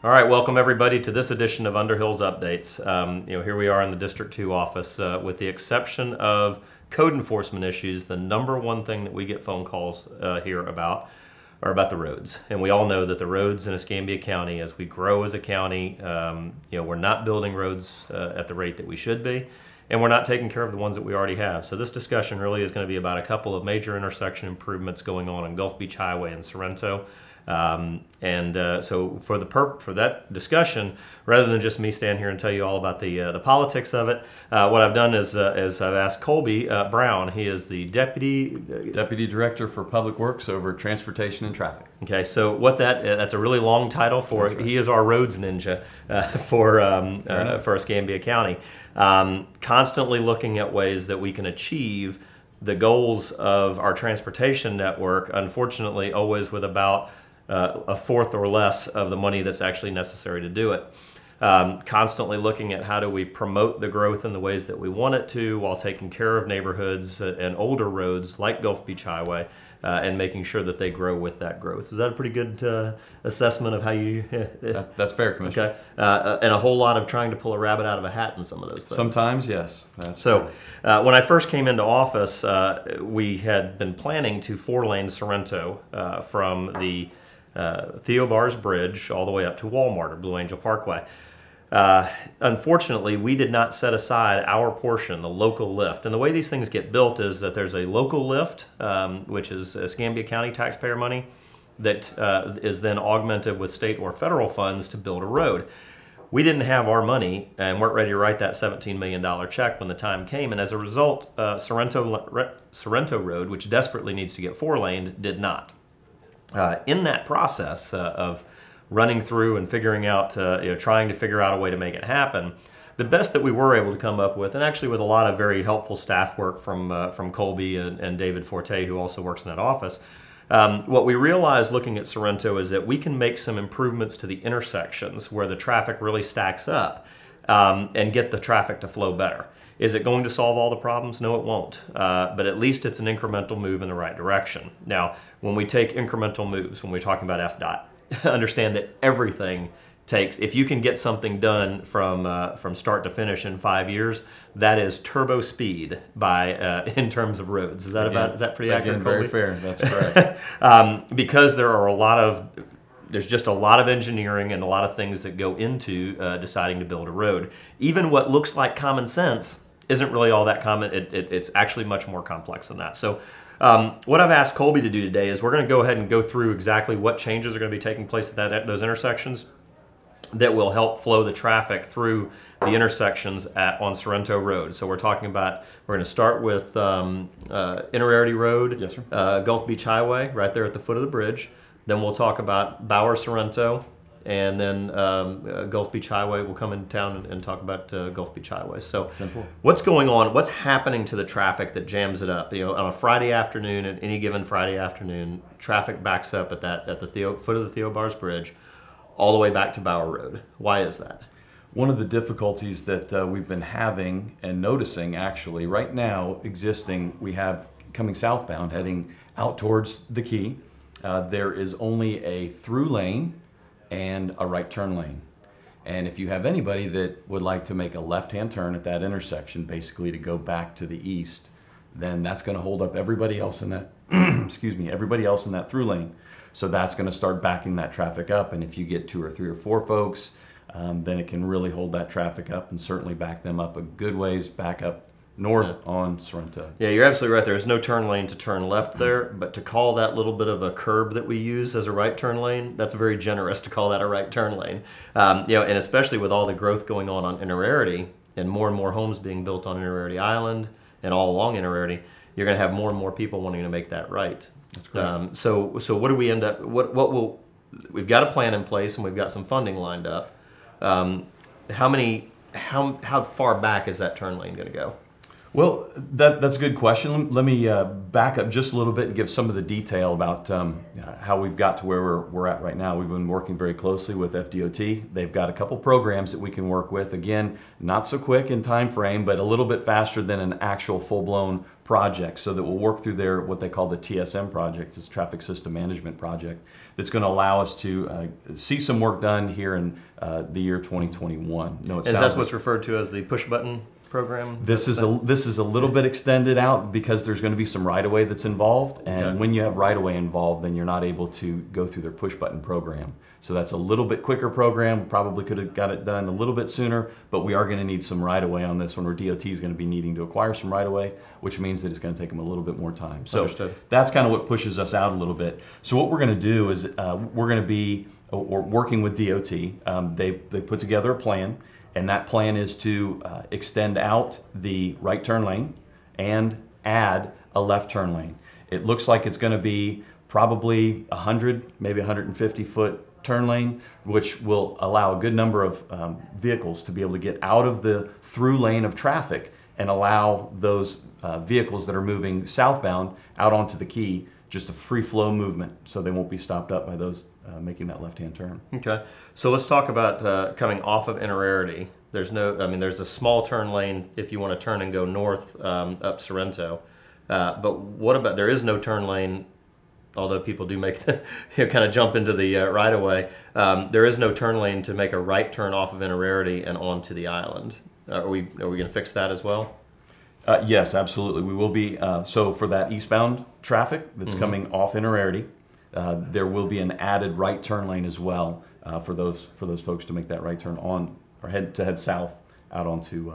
All right, welcome everybody to this edition of Underhill's Updates. Here we are in the District 2 office. With the exception of code enforcement issues, the number one thing that we get phone calls here about are about the roads. And we all know that the roads in Escambia County, as we grow as a county, we're not building roads at the rate that we should be, and we're not taking care of the ones that we already have. So this discussion really is going to be about a couple of major intersection improvements going on Gulf Beach Highway and Sorrento. So for that discussion, rather than just me stand here and tell you all about the politics of it, what I've done is I've asked Colby Brown. He is the Deputy Director for Public Works over Transportation and Traffic. Okay, so that's a really long title for it. Right. He is our roads ninja for Escambia County. Constantly looking at ways that we can achieve the goals of our transportation network, unfortunately always with about a fourth or less of the money that's actually necessary to do it. Constantly looking at how do we promote the growth in the ways that we want it to while taking care of neighborhoods and older roads like Gulf Beach Highway and making sure that they grow with that growth. Is that a pretty good assessment of how you... That's fair, Commissioner. Okay. And a whole lot of trying to pull a rabbit out of a hat in some of those things. Sometimes, yes. When I first came into office, we had been planning to four-lane Sorrento from the Theo Bars Bridge all the way up to Walmart or Blue Angel Parkway. Unfortunately, we did not set aside our portion, the local lift. And the way these things get built is that there's a local lift, which is Escambia County taxpayer money, that is then augmented with state or federal funds to build a road. We didn't have our money and weren't ready to write that $17 million check when the time came. And as a result, Sorrento Road, which desperately needs to get four-laned, did not. In that process of running through and figuring out, trying to figure out a way to make it happen, the best that we were able to come up with, and actually with a lot of very helpful staff work from Colby and David Forte, who also works in that office, what we realized looking at Sorrento is that we can make some improvements to the intersections where the traffic really stacks up and get the traffic to flow better. Is it going to solve all the problems? No, it won't. But at least it's an incremental move in the right direction. Now, when we take incremental moves, when we're talking about FDOT, understand that everything takes, if you can get something done from start to finish in 5 years, that is turbo speed in terms of roads. Is that pretty accurate? Very fair. That's correct. Because there's just a lot of engineering and a lot of things that go into deciding to build a road. Even what looks like common sense isn't really all that common. It's actually much more complex than that. So what I've asked Colby to do today is we're going to go ahead and go through exactly what changes are going to be taking place at those intersections that will help flow the traffic through the intersections on Sorrento Road. So we're going to start with Innerarity Road, yes, sir. Gulf Beach Highway, right there at the foot of the bridge. Then we'll talk about Bauer Sorrento, and then Gulf Beach Highway. We'll come in town and talk about Gulf Beach Highway. So what's going on? What's happening to the traffic that jams it up? On a Friday afternoon, at any given Friday afternoon, traffic backs up at the foot of the Theo Bars Bridge all the way back to Bauer Road. Why is that? One of the difficulties that we've been having and noticing actually right now existing, we have coming southbound heading out towards the Key. There is only a through lane and a right turn lane. And if you have anybody that would like to make a left-hand turn at that intersection, basically to go back to the east, then that's going to hold up everybody else in that, everybody else in that through lane. So that's going to start backing that traffic up. And if you get 2 or 3 or 4 folks, then it can really hold that traffic up and certainly back them up a good ways back up north on Sorrento. Yeah, you're absolutely right. There's no turn lane to turn left there, but to call that little bit of a curb that we use as a right turn lane, that's very generous to call that a right turn lane. And especially with all the growth going on Innerarity and more homes being built on Innerarity Island and all along Innerarity, you're going to have more and more people wanting to make that right. That's correct. So what do we end up? We've got a plan in place and we've got some funding lined up. How far back is that turn lane going to go? Well, that's a good question. Let me back up just a little bit and give some of the detail about how we've got to where we're at right now. We've been working very closely with FDOT. They've got a couple programs that we can work with. Again, not so quick in time frame, but a little bit faster than an actual full-blown project, so that we'll work through their what they call the TSM project, this Traffic System Management Project, that's going to allow us to see some work done here in the year 2021. No, is that what's referred to as the push button program? This is a little bit extended out because there's going to be some right-of-way that's involved, and Okay. when you have right-of-way involved, then you're not able to go through their push-button program. So that's a little bit quicker program. Probably could have got it done a little bit sooner, but we are going to need some right-of-way on this one, where DOT is going to be needing to acquire some right-of-way, which means that it's going to take them a little bit more time. So Understood. that's kind of what pushes us out a little bit. So what we're going to do is we're going to be working with DOT. They put together a plan. And that plan is to extend out the right turn lane and add a left turn lane. It looks like it's going to be probably 100, maybe 150 foot turn lane, which will allow a good number of vehicles to be able to get out of the through lane of traffic and allow those vehicles that are moving southbound out onto the key just a free flow movement, so they won't be stopped up by those making that left-hand turn. Okay, so let's talk about coming off of Innerarity. There's there's a small turn lane if you want to turn and go north up Sorrento, but what about, there is no turn lane, although people do make the, kind of jump into the right of way. There is no turn lane to make a right turn off of Innerarity and onto the island. Are we going to fix that as well? Yes, absolutely. We will be. So for that eastbound traffic that's coming off Innerarity, there will be an added right turn lane as well for those folks to make that right turn on or head south out onto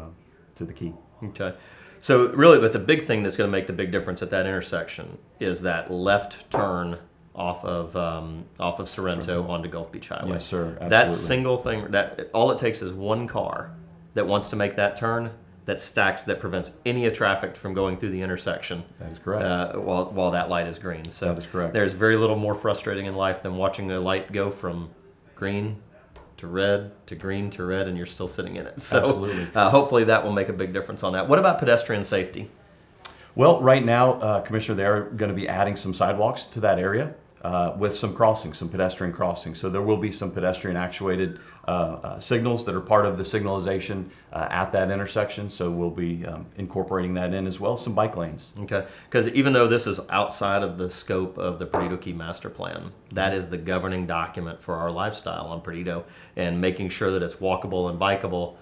to the key. Okay. So really, but the big thing that's going to make the big difference at that intersection is that left turn off of Sorrento onto Gulf Beach Highway. Yes, sir. Absolutely. That single thing, that all it takes is one car that wants to make that turn, that prevents any traffic from going through the intersection. That is correct. While that light is green. So that is correct. There's very little more frustrating in life than watching the light go from green to red to green to red, and you're still sitting in it. So Absolutely. Hopefully that will make a big difference on that. What about pedestrian safety? Well, right now, Commissioner, they're going to be adding some sidewalks to that area with some crossings, some pedestrian crossings. So there will be some pedestrian actuated signals that are part of the signalization at that intersection. So we'll be incorporating that in, as well as some bike lanes. Okay, because even though this is outside of the scope of the Perdido Key Master Plan, that is the governing document for our lifestyle on Perdido, and making sure that it's walkable and bikeable.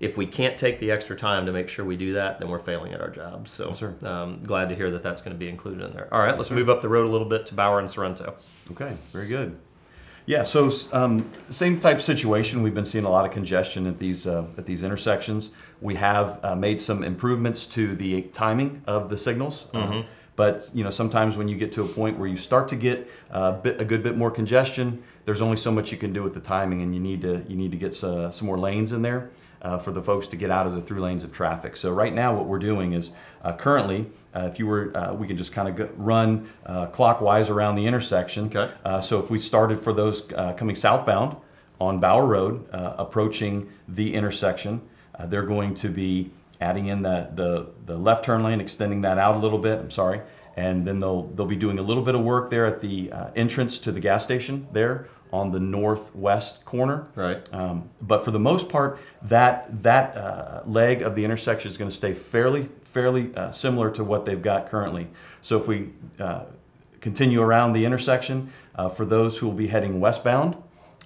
If we can't take the extra time to make sure we do that, then we're failing at our job. So Yes, sir. Glad to hear that that's going to be included in there. All right, let's move up the road a little bit to Bower and Sorrento. Okay, very good. Yeah, so same type situation. We've been seeing a lot of congestion at these intersections. We have made some improvements to the timing of the signals. But sometimes when you get to a point where you start to get a good bit more congestion, there's only so much you can do with the timing, and you need to get some more lanes in there for the folks to get out of the through lanes of traffic. So right now, what we're doing is currently, if you were, we can just kind of run clockwise around the intersection. Okay. So if we started for those coming southbound on Bower Road, approaching the intersection, they're going to be adding in the left turn lane, extending that out a little bit. I'm sorry. And then they'll be doing a little bit of work there at the entrance to the gas station there on the northwest corner. Right. But for the most part, that leg of the intersection is going to stay fairly similar to what they've got currently. So if we continue around the intersection, for those who will be heading westbound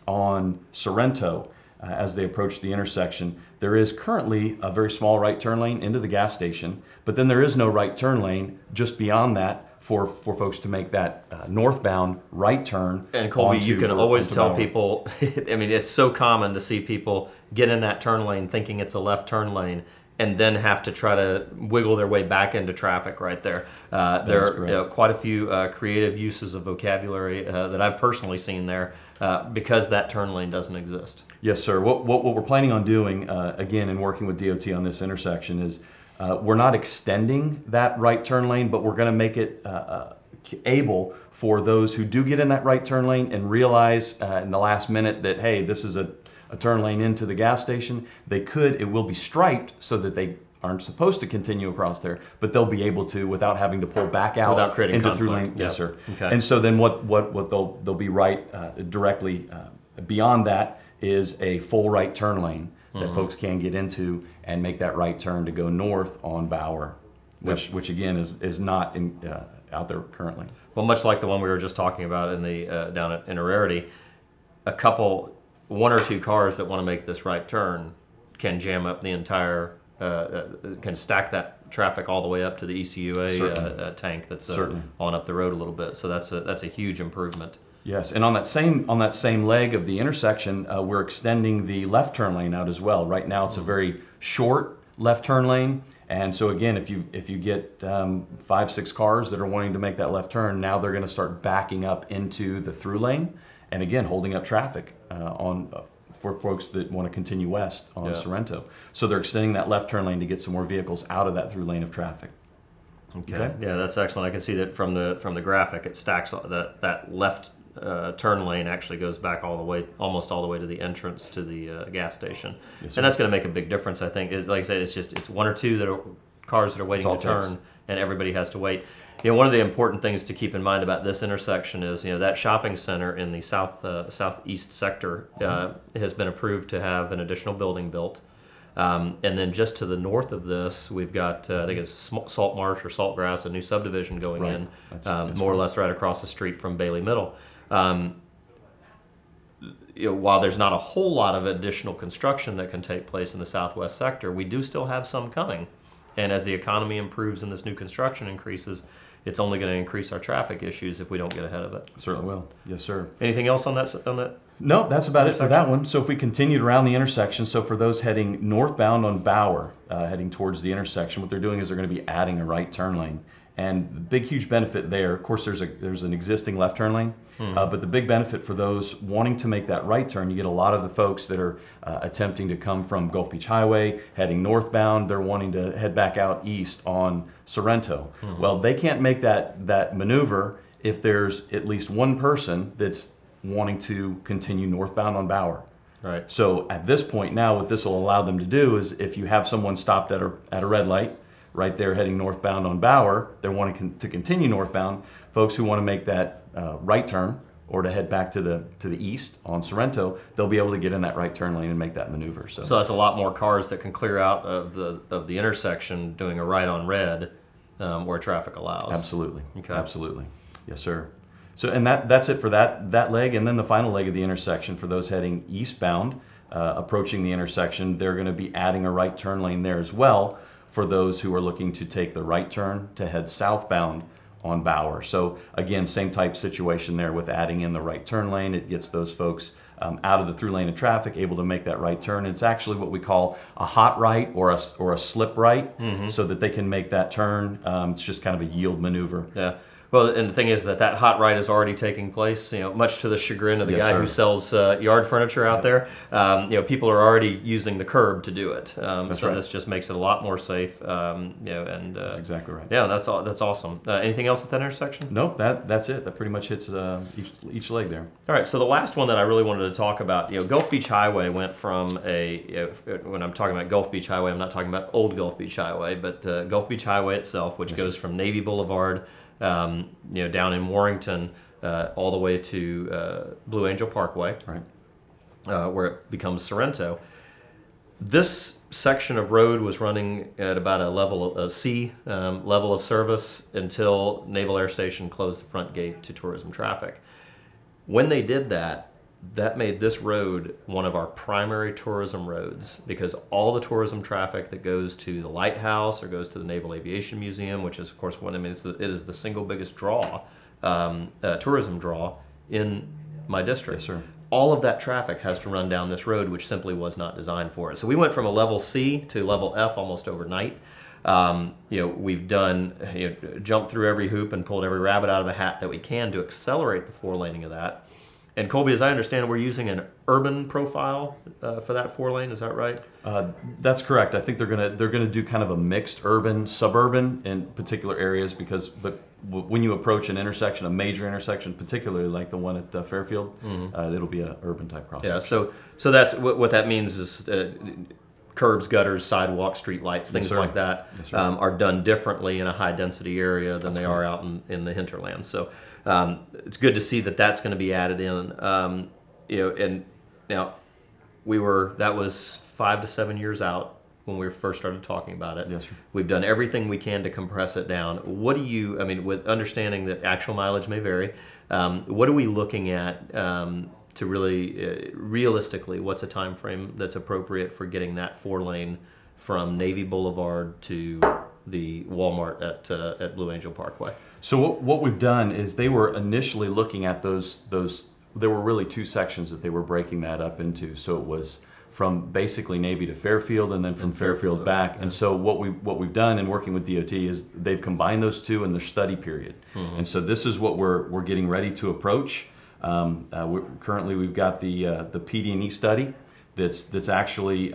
on Sorrento, as they approach the intersection, there is currently a very small right turn lane into the gas station, but then there is no right turn lane just beyond that for folks to make that northbound right turn. And Colby, you can always tell people, I mean, it's so common to see people get in that turn lane thinking it's a left turn lane, and then have to try to wiggle their way back into traffic right there. There are quite a few creative uses of vocabulary that I've personally seen there because that turn lane doesn't exist. Yes, sir. What we're planning on doing, again, in working with DOT on this intersection is we're not extending that right turn lane, but we're going to make it able for those who do get in that right turn lane and realize in the last minute that, hey, this is a a turn lane into the gas station. They could, it will be striped so that they aren't supposed to continue across there, but they'll be able to without having to pull back out without creating into conflict. through lane. Yeah. Yes, sir. Okay. And so then what they'll be right directly beyond that is a full right turn lane that folks can get into and make that right turn to go north on Bauer, which again is not out there currently. Well, much like the one we were just talking about in the down at Rarity, one or two cars that want to make this right turn can jam up the entire, can stack that traffic all the way up to the ECUA tank that's on up the road a little bit. So that's a huge improvement. Yes, and on that same leg of the intersection, we're extending the left turn lane out as well. Right now, it's a very short left turn lane, and so again, if you get 5-6 cars that are wanting to make that left turn, now they're going to start backing up into the through lane, and again holding up traffic for folks that want to continue west on Sorrento. So they're extending that left turn lane to get some more vehicles out of that through lane of traffic. Okay. Yeah, that's excellent. I can see that from the graphic. It stacks that left turn lane actually goes back almost all the way to the entrance to the gas station, and that's going to make a big difference. I think, like I said, it's one or two cars that are waiting to turn, and everybody has to wait. One of the important things to keep in mind about this intersection is that shopping center in the southeast sector has been approved to have an additional building built. And then just to the north of this, we've got, I think it's Salt Marsh or Saltgrass, a new subdivision going in, more or less right across the street from Bailey Middle. While there's not a whole lot of additional construction that can take place in the southwest sector, we do still have some coming. And as the economy improves and this new construction increases, it's only going to increase our traffic issues if we don't get ahead of it. Certainly will. Yes, sir. Anything else on that? No, that's about it for that one. So if we continued around the intersection, so for those heading northbound on Bauer, heading towards the intersection, what they're doing is they're going to be adding a right turn lane. And the big, huge benefit there, of course, there's an existing left turn lane, but the big benefit for those wanting to make that right turn, you get a lot of the folks that are attempting to come from Gulf Beach Highway, heading northbound, they're wanting to head back out east on Sorrento. Well, they can't make that maneuver if there's at least one person that's wanting to continue northbound on Bauer. Right. So at this point now, what this will allow them to do is if you have someone stopped at a red light, right there heading northbound on Bauer, they're wanting to continue northbound. Folks who want to make that right turn or to head back to the east on Sorrento, they'll be able to get in that right turn lane and make that maneuver. So that's a lot more cars that can clear out of the intersection doing a right on red where traffic allows. Absolutely. Okay. Absolutely. Yes, sir. So and that's it for that leg, and then the final leg of the intersection for those heading eastbound, approaching the intersection, they're going to be adding a right turn lane there as well, for those who are looking to take the right turn to head southbound on Bauer. So again, same type situation there with adding in the right turn lane. It gets those folks out of the through lane of traffic, able to make that right turn. It's actually what we call a hot right or a slip right, so that they can make that turn. It's just kind of a yield maneuver. Yeah. Well, and the thing is that hot right is already taking place, much to the chagrin of the guy who sells yard furniture out there. People are already using the curb to do it. This just makes it a lot more safe. That's exactly right. Yeah, that's awesome. Anything else at that intersection? Nope, that's it. That pretty much hits each leg there. All right, so the last one that I really wanted to talk about, Gulf Beach Highway went from when I'm talking about Gulf Beach Highway, I'm not talking about old Gulf Beach Highway, but Gulf Beach Highway itself, which goes from Navy Boulevard, down in Warrington, all the way to Blue Angel Parkway, right, where it becomes Sorrento. This section of road was running at about a level of C level of service until Naval Air Station closed the front gate to tourism traffic. When they did that made this road one of our primary tourism roads, because all the tourism traffic that goes to the lighthouse or goes to the Naval Aviation Museum, which is of course it is the single biggest tourism draw in my district. Yes, sir. All of that traffic has to run down this road, which simply was not designed for it. So we went from a level C to level F almost overnight. We've done jumped through every hoop and pulled every rabbit out of a hat that we can to accelerate the 4-laning of that. And Colby, as I understand it, we're using an urban profile for that 4-lane. Is that right? That's correct. I think they're gonna do kind of a mixed urban, suburban in particular areas but when you approach an intersection, a major intersection, particularly like the one at Fairfield, it'll be an urban type crossing. Yeah. So that's what that means is curbs, gutters, sidewalks, street lights, things like that are done differently in a high density area than they are out in the hinterlands. So it's good to see that that's going to be added in. And now that was 5 to 7 years out when we first started talking about it. Yes, sir. We've done everything we can to compress it down. What do you, with understanding that actual mileage may vary, what are we looking at to really, realistically, what's a time frame that's appropriate for getting that 4-lane from Navy Boulevard to the Walmart at Blue Angel Parkway? So what we've done is they were initially looking at those. There were really 2 sections that they were breaking that up into. So it was from basically Navy to Fairfield, and then from Fairfield back. Yeah. And so what we've done in working with DOT is they've combined those 2 in their study period. And so this is what we're getting ready to approach. Currently we've got the PD&E study that's actually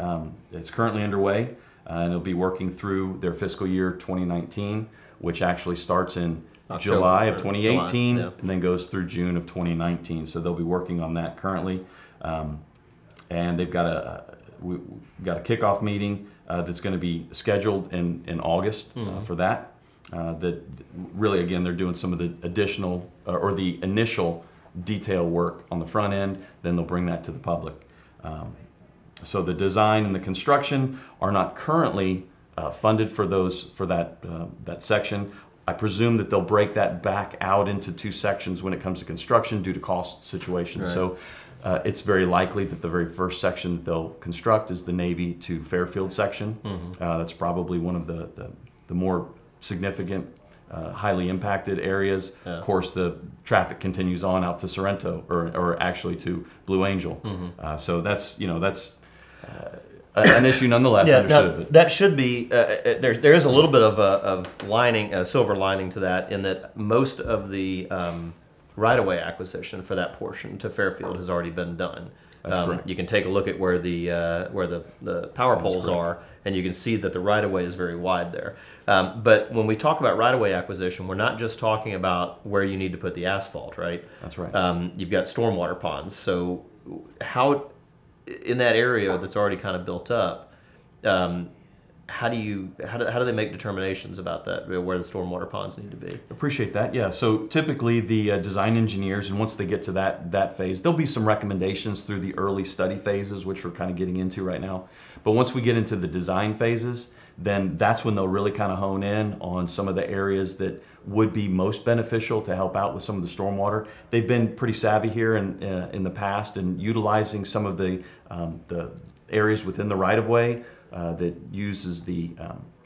it's currently underway, and it'll be working through their fiscal year 2019, which actually starts in July of 2018 and then goes through June of 2019. So they'll be working on that currently. And they've got we've got a kickoff meeting that's going to be scheduled in August for that. That really, again, they're doing some of the additional or the initial detail work on the front end. Then they'll bring that to the public. So the design and the construction are not currently funded for that section. I presume that they'll break that back out into 2 sections when it comes to construction due to cost situations. Right. So it's very likely that the very first section that they'll construct is the Navy to Fairfield section. That's probably one of the more significant, highly impacted areas. Yeah. Of course, the traffic continues on out to Sorrento, or actually to Blue Angel. So that's an issue nonetheless. Yeah, now, that should be, there is a little bit of lining, a silver lining to that, in that most of the right-of-way acquisition for that portion to Fairfield has already been done. You can take a look at where the power poles are, and you can see that the right-of-way is very wide there. But when we talk about right-of-way acquisition, we're not just talking about where you need to put the asphalt, right? That's right. You've got stormwater ponds. So how, in that area that's already kind of built up, how do they make determinations about that, where the stormwater ponds need to be? Appreciate that. Yeah. So typically the design engineers, and once they get to that phase, there'll be some recommendations through the early study phases, which we're kind of getting into right now. But once we get into the design phases, then that's when they'll really kind of hone in on some of the areas that would be most beneficial to help out with some of the stormwater. They've been pretty savvy here in the past and utilizing some of the areas within the right-of-way that uses the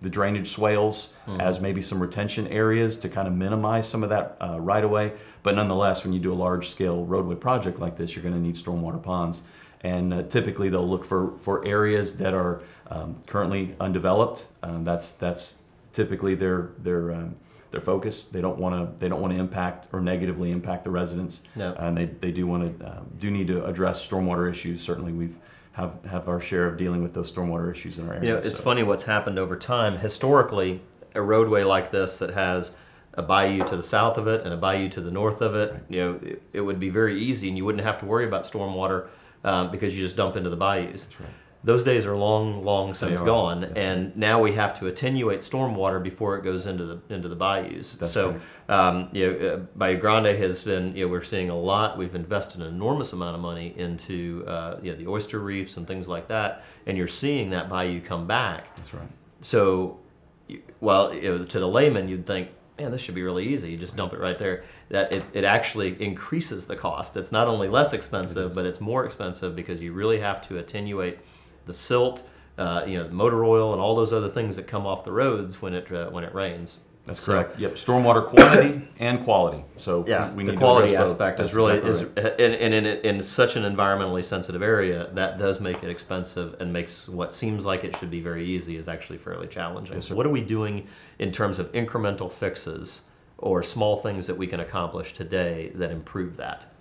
drainage swales as maybe some retention areas to kind of minimize some of that right-of-way. But nonetheless, when you do a large-scale roadway project like this, you're going to need stormwater ponds. And typically they'll look for areas that are currently undeveloped. That's typically their focus. They don't want to impact or negatively impact the residents. No. And they do need to address stormwater issues. Certainly we've have our share of dealing with those stormwater issues in our area. It's funny what's happened over time. Historically, a roadway like this that has a bayou to the south of it and a bayou to the north of it, right. It would be very easy, and you wouldn't have to worry about stormwater because you just dump into the bayous. That's right. Those days are long since gone, yes, and now we have to attenuate stormwater before it goes into the bayous. That's so, Bayou Grande has been, we're seeing a lot. We've invested an enormous amount of money into the oyster reefs and things like that, and you're seeing that bayou come back. That's right. So, well, to the layman, you'd think, man, this should be really easy. You just dump it right there. That it actually increases the cost. It's not only less expensive, but it's more expensive because you really have to attenuate the silt, the motor oil, and all those other things that come off the roads when it rains. That's correct. Yep, stormwater quantity and quality. So yeah, we need the quality to aspect is really in such an environmentally sensitive area, that does make it expensive and makes what seems like it should be very easy is actually fairly challenging. Yes, so what are we doing in terms of incremental fixes or small things that we can accomplish today that improve that?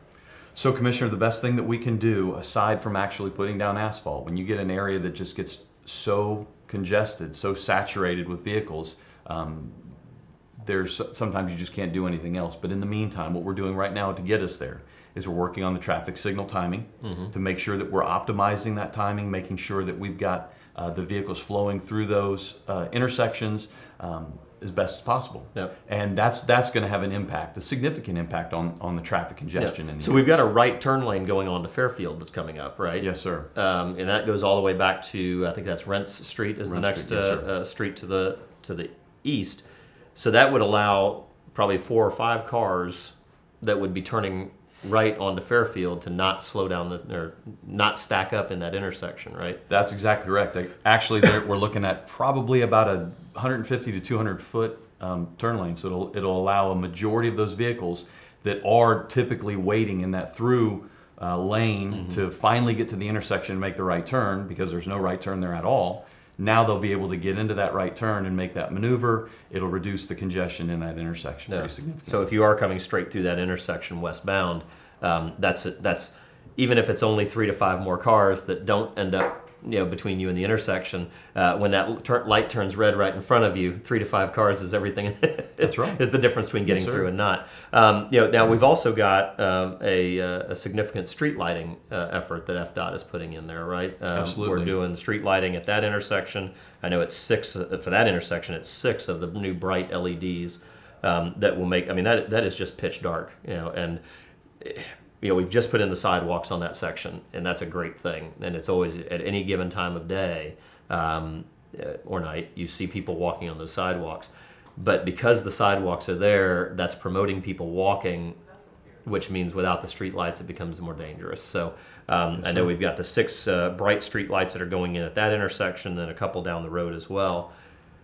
So, Commissioner, the best thing that we can do, aside from actually putting down asphalt, when you get an area that just gets so congested, so saturated with vehicles, there's sometimes you just can't do anything else. But in the meantime, what we're doing right now to get us there is we're working on the traffic signal timing to make sure that we're optimizing that timing, making sure that we've got the vehicles flowing through those intersections as best as possible. Yep. And that's going to have an impact, a significant impact on the traffic congestion. So we've got a right turn lane going on to Fairfield that's coming up, right? Yes, sir. And that goes all the way back to, I think that's Rents Street is the Rents next Street, yes, street to the east. So that would allow probably 4 or 5 cars that would be turning right onto Fairfield to not slow down or not stack up in that intersection, right? That's exactly correct. Actually, we're looking at probably about a 150 to 200 foot turn lane, so it'll allow a majority of those vehicles that are typically waiting in that through lane to finally get to the intersection and make the right turn, because there's no right turn there at all. Now they'll be able to get into that right turn and make that maneuver. It'll reduce the congestion in that intersection pretty significantly. So if you are coming straight through that intersection westbound, that's even if it's only 3 to 5 more cars that don't end up between you and the intersection, when that light turns red right in front of you, 3 to 5 cars is everything. That's right. Is the difference between getting through and not. Now we've also got a significant street lighting effort that FDOT is putting in there, right? Absolutely. We're doing street lighting at that intersection. I know it's 6 for that intersection. It's 6 of the new bright LEDs that will make. I mean, that is just pitch dark, and. We've just put in the sidewalks on that section, and that's a great thing. And it's always at any given time of day or night, you see people walking on those sidewalks. But because the sidewalks are there, that's promoting people walking, which means without the street lights, it becomes more dangerous. So I know we've got the 6 bright street lights that are going in at that intersection, and a couple down the road as well.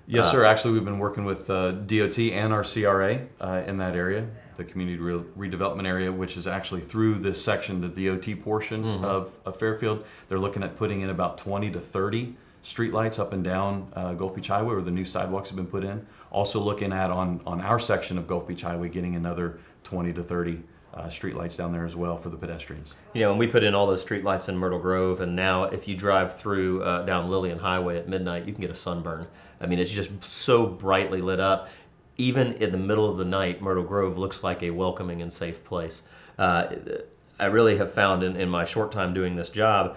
Yes, sir. Actually, we've been working with DOT and our CRA in that area, the community redevelopment area, which is actually through this section, the DOT portion of Fairfield. They're looking at putting in about 20 to 30 streetlights up and down Gulf Beach Highway, where the new sidewalks have been put in. Also looking at on our section of Gulf Beach Highway, getting another 20 to 30 streetlights down there as well for the pedestrians. And we put in all those streetlights in Myrtle Grove, and now if you drive through down Lillian Highway at midnight, you can get a sunburn. I mean, it's just so brightly lit up. Even in the middle of the night, Myrtle Grove looks like a welcoming and safe place. I really have found in my short time doing this job,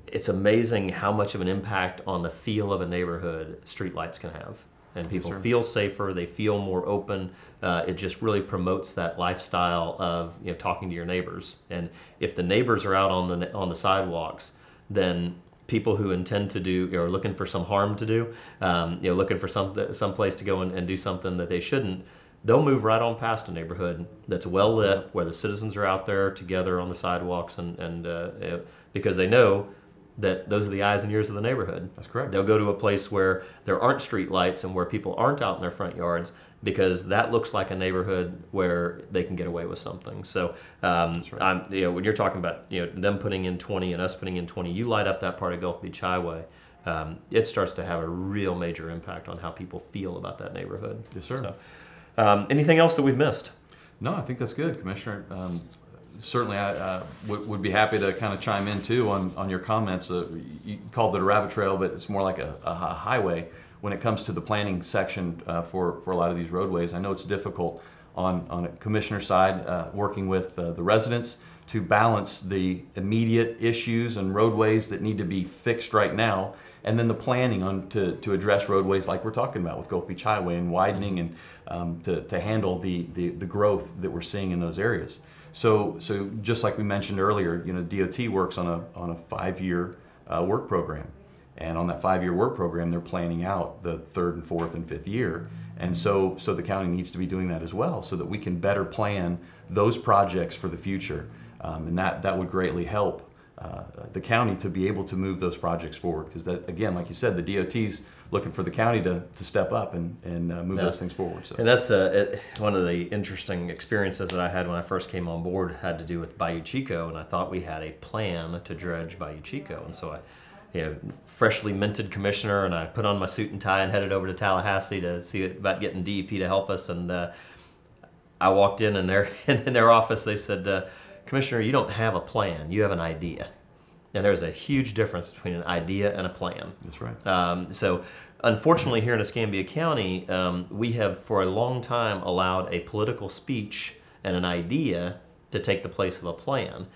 it's amazing how much of an impact on the feel of a neighborhood streetlights can have. And people feel safer, they feel more open. It just really promotes that lifestyle of talking to your neighbors. And if the neighbors are out on the sidewalks, then people who intend to do or looking for some harm to do, looking for some place to go and do something that they shouldn't, they'll move right on past a neighborhood that's well lit, where the citizens are out there together on the sidewalks, and because they know that those are the eyes and ears of the neighborhood. That's correct. They'll go to a place where there aren't street lights and where people aren't out in their front yards, because that looks like a neighborhood where they can get away with something. So That's right. when you're talking about them putting in 20 and us putting in 20, you light up that part of Gulf Beach Highway, it starts to have a real major impact on how people feel about that neighborhood. Yes, sir. So, anything else that we've missed? No, I think that's good, Commissioner. Certainly, I would be happy to kind of chime in too on your comments. You called it a rabbit trail, but it's more like a highway when it comes to the planning section for a lot of these roadways. I know it's difficult on a commissioner side, working with the residents to balance the immediate issues and roadways that need to be fixed right now, and then the planning to address roadways like we're talking about with Gulf Beach Highway and widening, and to handle the growth that we're seeing in those areas. So just like we mentioned earlier, DOT works on a 5-year work program, and on that 5-year work program, they're planning out the 3rd and 4th and 5th year, and so the county needs to be doing that as well, so that we can better plan those projects for the future, and that would greatly help the county to be able to move those projects forward, because that, again, like you said, the DOT's looking for the county to step up and move those things forward. So. And that's one of the interesting experiences that I had when I first came on board had to do with Bayou Chico, and I thought we had a plan to dredge Bayou Chico, and so I, freshly minted commissioner, and I put on my suit and tie and headed over to Tallahassee to see about getting DEP to help us, and I walked in and in their office they said, Commissioner, you don't have a plan, you have an idea. And there's a huge difference between an idea and a plan. That's right. So unfortunately here in Escambia County, we have for a long time allowed a political speech and an idea to take the place of a plan.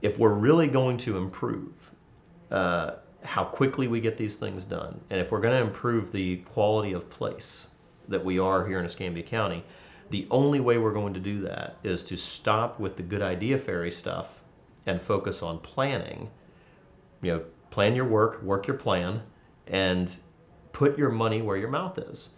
If we're really going to improve how quickly we get these things done, and if we're going to improve the quality of place that we are here in Escambia County, the only way we're going to do that is to stop with the good idea fairy stuff and focus on planning. You know, plan your work, work your plan, and put your money where your mouth is.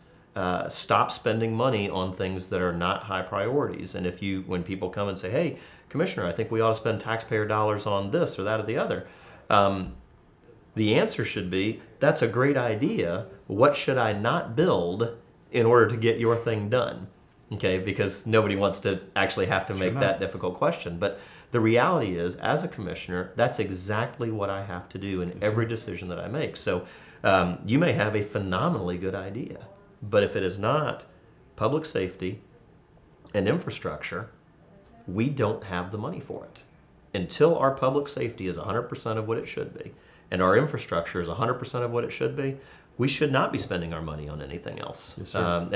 Stop spending money on things that are not high priorities. And when people come and say, hey, Commissioner, I think we ought to spend taxpayer dollars on this or that or the other, the answer should be, that's a great idea. What should I not build in order to get your thing done? Okay, because nobody wants to actually have to make that difficult question. But the reality is, as a commissioner, that's exactly what I have to do in every decision that I make. So you may have a phenomenally good idea, but if it is not public safety and infrastructure, we don't have the money for it. Until our public safety is 100% of what it should be, and our infrastructure is 100% of what it should be, we should not be spending our money on anything else. Yes, sir.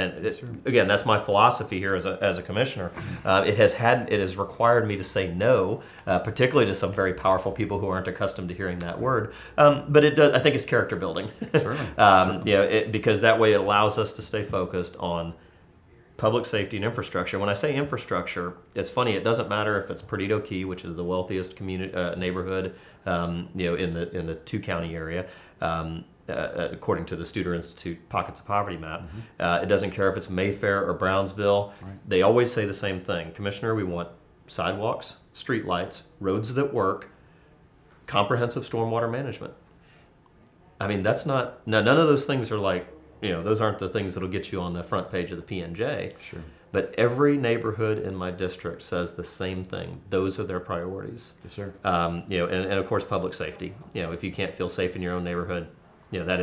Again, that's my philosophy here as a commissioner. It has required me to say no, particularly to some very powerful people who aren't accustomed to hearing that word. But it does. I think it's character building. Certainly. Because that way it allows us to stay focused on public safety and infrastructure. When I say infrastructure, it's funny. It doesn't matter if it's Perdido Key, which is the wealthiest community neighborhood, in the two-county area. According to the Studer Institute Pockets of Poverty map. It doesn't care if it's Mayfair or Brownsville. Right. They always say the same thing. Commissioner, we want sidewalks, street lights, roads that work, comprehensive stormwater management. I mean, that's not, none of those things are like, those aren't the things that'll get you on the front page of the P&J. Sure. But every neighborhood in my district says the same thing. Those are their priorities. Yes, sir. And of course, public safety. If you can't feel safe in your own neighborhood, that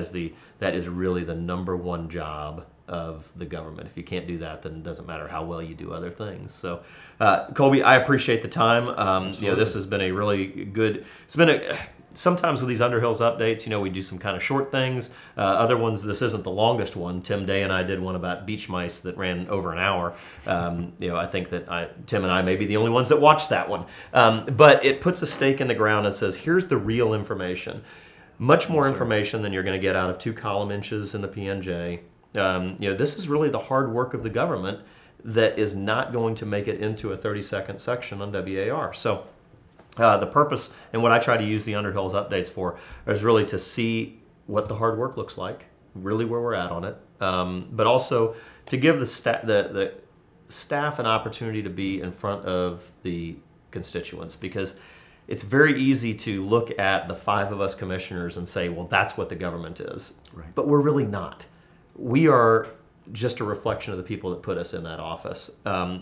is really the number one job of the government. If you can't do that, then it doesn't matter how well you do other things. So, Colby, I appreciate the time. This has been a really good. Sometimes with these Underhills updates, we do some kind of short things. Other ones, this isn't the longest one. Tim Day and I did one about beach mice that ran over an hour. I think that Tim and I may be the only ones that watched that one. But it puts a stake in the ground and says, here's the real information. Much more information than you're going to get out of 2 column inches in the P&J. This is really the hard work of the government that is not going to make it into a 30-second section on WAR. So the purpose and what I try to use the Underhills updates for is really to see what the hard work looks like, really where we're at on it, but also to give the staff an opportunity to be in front of the constituents, because it's very easy to look at the 5 of us commissioners and say, well, that's what the government is. Right. But we're really not. We are just a reflection of the people that put us in that office.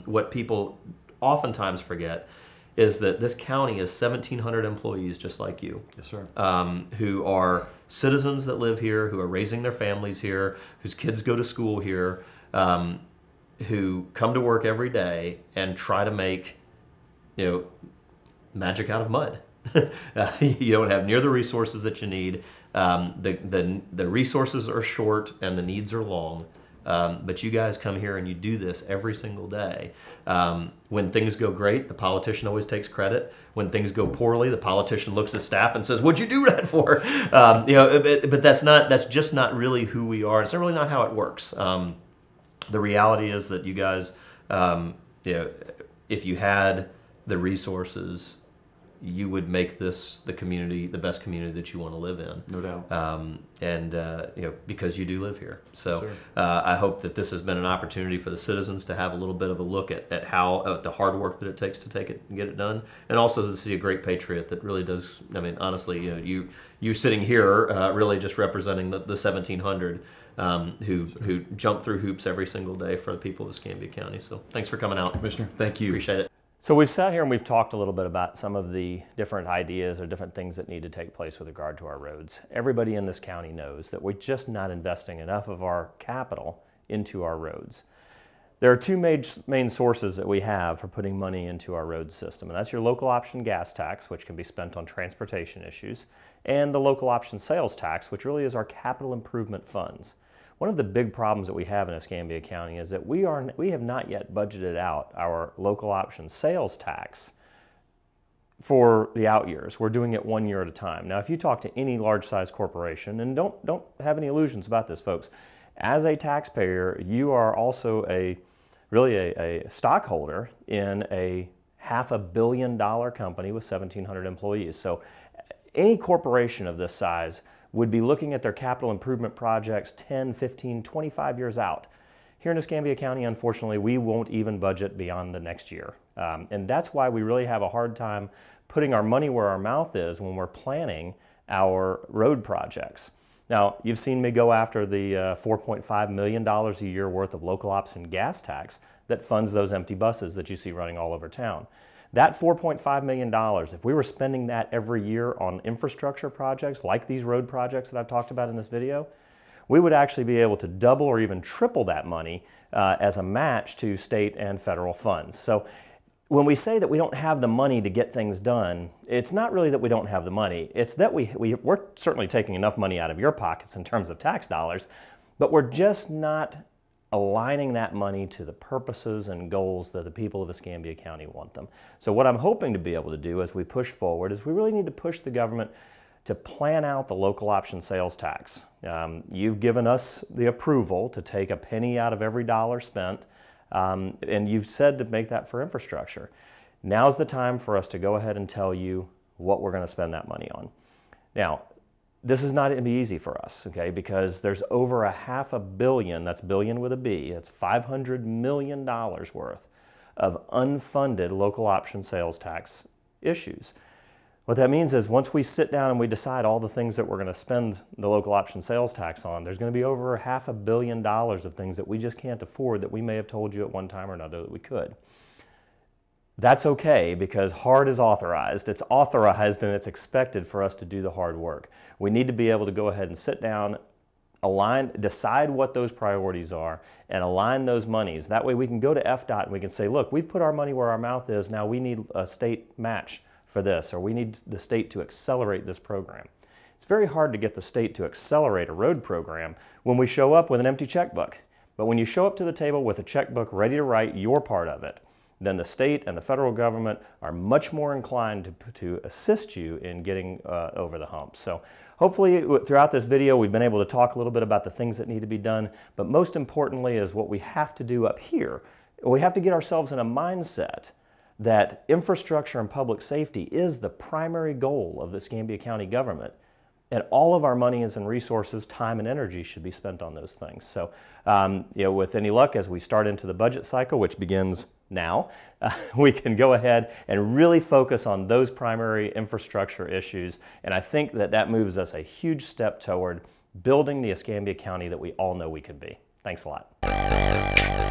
What people oftentimes forget is that this county is 1,700 employees just like you. Yes, sir. Who are citizens that live here, who are raising their families here, whose kids go to school here, who come to work every day and try to make, magic out of mud. You don't have near the resources that you need. The resources are short and the needs are long. But you guys come here and you do this every single day. When things go great, the politician always takes credit. When things go poorly, the politician looks at staff and says, "What'd you do that for?" But that's just not really who we are. It's really not how it works. The reality is that you guys, if you had the resources, you would make this the best community that you want to live in. No doubt. Because you do live here. So I hope that this has been an opportunity for the citizens to have a little bit of a look at the hard work that it takes to take it and get it done, and also to see a great patriot that really does. I mean, honestly, you sitting here really just representing the 1,700 who jump through hoops every single day for the people of Escambia County. So thanks for coming out, Commissioner. Thank you. Appreciate it. So we've sat here and we've talked a little bit about some of the different ideas or different things that need to take place with regard to our roads. Everybody in this county knows that we're just not investing enough of our capital into our roads. There are two main sources that we have for putting money into our road system, and that's your local option gas tax, which can be spent on transportation issues, and the local option sales tax, which really is our capital improvement funds. One of the big problems that we have in Escambia County is that we have not yet budgeted out our local option sales tax for the out years. We're doing it 1 year at a time. Now, if you talk to any large-sized corporation, and don't have any illusions about this, folks, as a taxpayer, you are also really a stockholder in a $500 million company with 1,700 employees. So any corporation of this size would be looking at their capital improvement projects 10, 15, 25 years out. Here in Escambia County, unfortunately, we won't even budget beyond the next year. And that's why we really have a hard time putting our money where our mouth is when we're planning our road projects. Now, you've seen me go after the $4.5 million a year worth of local option gas tax that funds those empty buses that you see running all over town. That $4.5 million, if we were spending that every year on infrastructure projects like these road projects that I've talked about in this video, we would actually be able to double or even triple that money as a match to state and federal funds. So when we say that we don't have the money to get things done, it's not really that we don't have the money. It's that we're certainly taking enough money out of your pockets in terms of tax dollars, but we're just not aligning that money to the purposes and goals that the people of Escambia County want them. So what I'm hoping to be able to do as we push forward is we really need to push the government to plan out the local option sales tax. You've given us the approval to take a penny out of every dollar spent, and you've said to make that for infrastructure. Now's the time for us to go ahead and tell you what we're going to spend that money on. Now, this is not going to be easy for us, okay, because there's over $500 million, that's billion with a B, that's $500 million worth of unfunded local option sales tax issues. What that means is once we sit down and we decide all the things that we're going to spend the local option sales tax on, there's going to be over $500 million of things that we just can't afford that we may have told you at one time or another that we could. That's okay because hard is authorized. It's authorized and it's expected for us to do the hard work. We need to be able to go ahead and sit down, decide what those priorities are, and align those monies. That way we can go to FDOT and we can say, look, we've put our money where our mouth is, now we need a state match for this, or we need the state to accelerate this program. It's very hard to get the state to accelerate a road program when we show up with an empty checkbook. But when you show up to the table with a checkbook ready to write your part of it, then the state and the federal government are much more inclined to assist you in getting over the hump. So hopefully throughout this video we've been able to talk a little bit about the things that need to be done, but most importantly is what we have to do up here. We have to get ourselves in a mindset that infrastructure and public safety is the primary goal of the Escambia County government. And all of our money and resources, time and energy should be spent on those things. So, with any luck, as we start into the budget cycle, which begins now, we can go ahead and really focus on those primary infrastructure issues. And I think that that moves us a huge step toward building the Escambia County that we all know we could be. Thanks a lot.